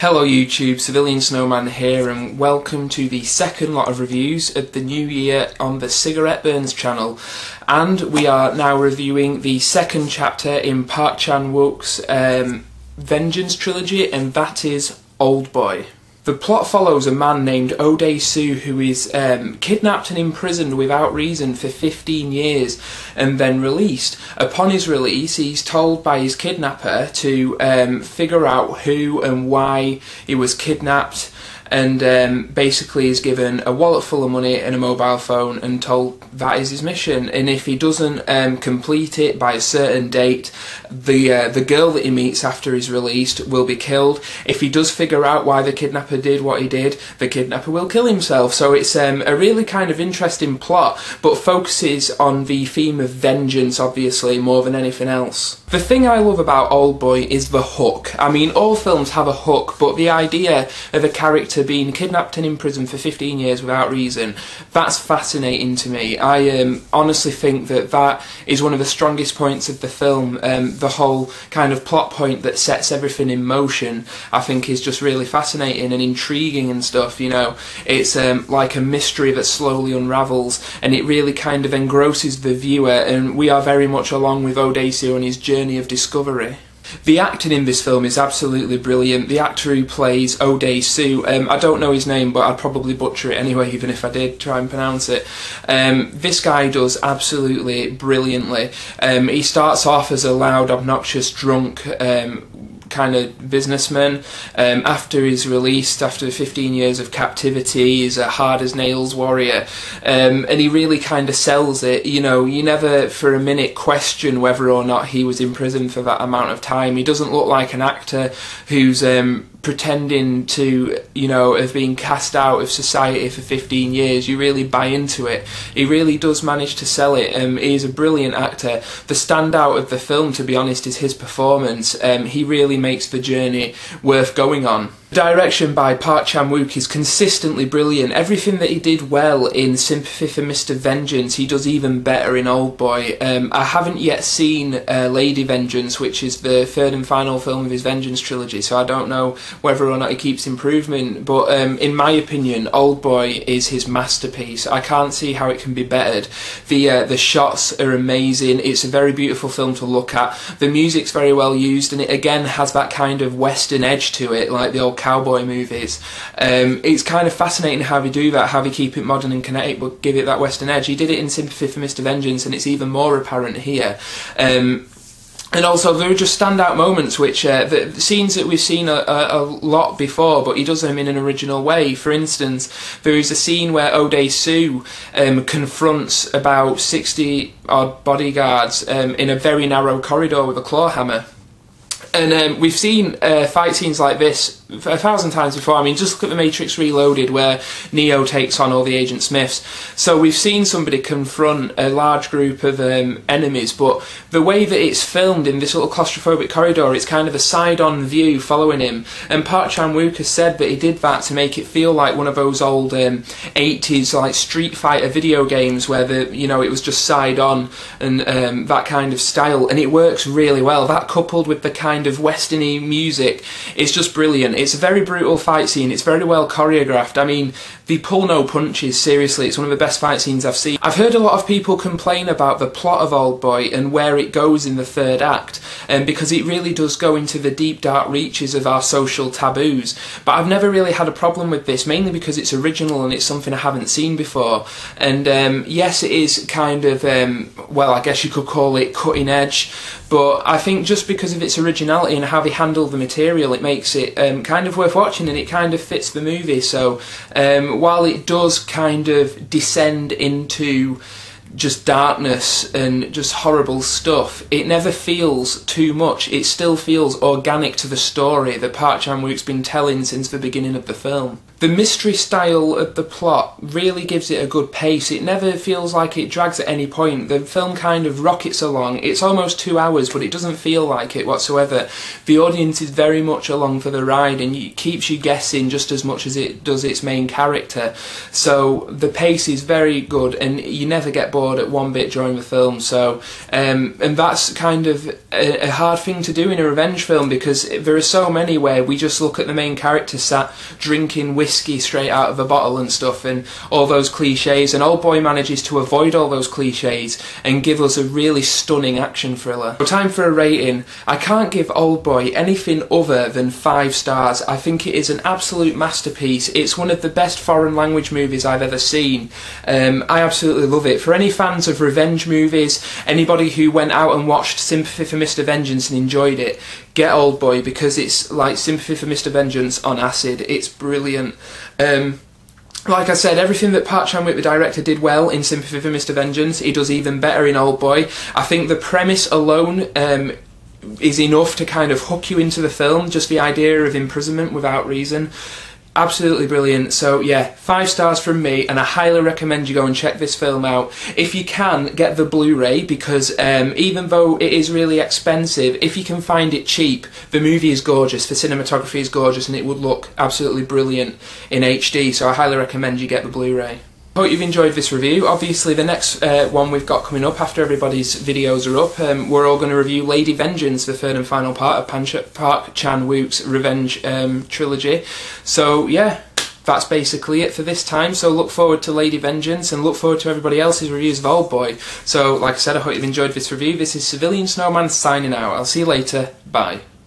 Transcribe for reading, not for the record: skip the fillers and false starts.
Hello YouTube, CivilianSnowman here, and welcome to the second lot of reviews of the new year on the Cigarette Burns channel. And we are now reviewing the second chapter in Park Chan-Wook's Vengeance Trilogy, and that is Oldboy. The plot follows a man named Oldboy who is kidnapped and imprisoned without reason for 15 years and then released. Upon his release, he's told by his kidnapper to figure out who and why he was kidnapped, and basically is given a wallet full of money and a mobile phone and told that is his mission. And if he doesn't complete it by a certain date, the girl that he meets after he's released will be killed. If he does figure out why the kidnapper did what he did, the kidnapper will kill himself. So it's a really kind of interesting plot, but focuses on the theme of vengeance, obviously, more than anything else. The thing I love about Oldboy is the hook. I mean, all films have a hook, but the idea of a character being kidnapped and imprisoned for 15 years without reason, that's fascinating to me. I honestly think that that is one of the strongest points of the film. The whole kind of plot point that sets everything in motion, I think, is just really fascinating and intriguing and stuff, you know. It's like a mystery that slowly unravels, and it really kind of engrosses the viewer, and we are very much along with Oldboy on his journey of discovery. The acting in this film is absolutely brilliant. The actor who plays Oldboy, I don't know his name, but I'd probably butcher it anyway, even if I did try and pronounce it. This guy does absolutely brilliantly. He starts off as a loud, obnoxious, drunk kind of businessman. After he's released, after 15 years of captivity, he's a hard-as-nails warrior, and he really kind of sells it. You know, you never for a minute question whether or not he was in prison for that amount of time. He doesn't look like an actor who's pretending to, you know, have been cast out of society for 15 years. You really buy into it. He really does manage to sell it. He's a brilliant actor. The standout of the film, to be honest, is his performance. He really makes the journey worth going on. Direction by Park Chan-Wook is consistently brilliant. Everything that he did well in Sympathy for Mr. Vengeance, he does even better in Oldboy. I haven't yet seen Lady Vengeance, which is the third and final film of his Vengeance trilogy, so I don't know whether or not he keeps improving, but in my opinion, Oldboy is his masterpiece. I can't see how it can be bettered. The shots are amazing. It's a very beautiful film to look at. The music's very well used, and it again has that kind of western edge to it, like the old cowboy movies. It's kind of fascinating how they do that, how they keep it modern and kinetic but give it that western edge. He did it in Sympathy for Mr. Vengeance, and it's even more apparent here. And also, there are just standout moments, which the scenes that we've seen a lot before, but he does them in an original way. For instance, there is a scene where Oldboy confronts about 60 odd bodyguards in a very narrow corridor with a claw hammer. And we've seen fight scenes like this 1,000 times before. I mean, just look at The Matrix Reloaded, where Neo takes on all the Agent Smiths. So we've seen somebody confront a large group of enemies, but the way that it's filmed in this little claustrophobic corridor, it's kind of a side-on view following him. And Park Chan-Wook has said that he did that to make it feel like one of those old 80s like Street Fighter video games where it was just side-on and that kind of style, and it works really well. That coupled with the kind of westerny music is just brilliant. It's a very brutal fight scene. It's very well choreographed. I mean, they pull no punches, seriously. It's one of the best fight scenes I've seen. I've heard a lot of people complain about the plot of Oldboy and where it goes in the third act, because it really does go into the deep dark reaches of our social taboos. But I've never really had a problem with this, mainly because it's original and it's something I haven't seen before. And yes, it is kind of, well, I guess you could call it cutting edge, but I think just because of its originality and how they handle the material, it makes it kind of worth watching, and it kind of fits the movie. So while it does kind of descend into just darkness and just horrible stuff, it never feels too much. It still feels organic to the story that Park Chan-Wook's been telling since the beginning of the film. The mystery style of the plot really gives it a good pace. It never feels like it drags at any point. The film kind of rockets along. It's almost 2 hours, but it doesn't feel like it whatsoever. The audience is very much along for the ride, and it keeps you guessing just as much as it does its main character. So the pace is very good, and you never get bored at one bit during the film. So, and that's kind of a hard thing to do in a revenge film, because there are so many where we just look at the main character sat drinking whiskey straight out of a bottle and stuff, and all those cliches, and Oldboy manages to avoid all those cliches and give us a really stunning action thriller. So time for a rating. I can't give Oldboy anything other than 5 stars. I think it is an absolute masterpiece. It's one of the best foreign language movies I've ever seen. I absolutely love it. For any fans of revenge movies, anybody who went out and watched Sympathy for Mr. Vengeance and enjoyed it, get Oldboy, because it's like Sympathy for Mr. Vengeance on acid. It's brilliant. Like I said, everything that Park Chan-Wook, the director, did well in Sympathy for Mr. Vengeance, he does even better in Oldboy. I think the premise alone is enough to kind of hook you into the film, just the idea of imprisonment without reason. Absolutely brilliant. So yeah, 5 stars from me, and I highly recommend you go and check this film out. If you can, get the Blu-ray, because even though it is really expensive, if you can find it cheap, the movie is gorgeous, the cinematography is gorgeous, and it would look absolutely brilliant in HD, so I highly recommend you get the Blu-ray. Hope you've enjoyed this review. Obviously the next one we've got coming up after everybody's videos are up, we're all going to review Lady Vengeance, the third and final part of Park Chan-Wook's Revenge Trilogy. So yeah, that's basically it for this time, so look forward to Lady Vengeance and look forward to everybody else's reviews of Oldboy. So like I said, I hope you've enjoyed this review. This is CivilianSnowman signing out. I'll see you later. Bye.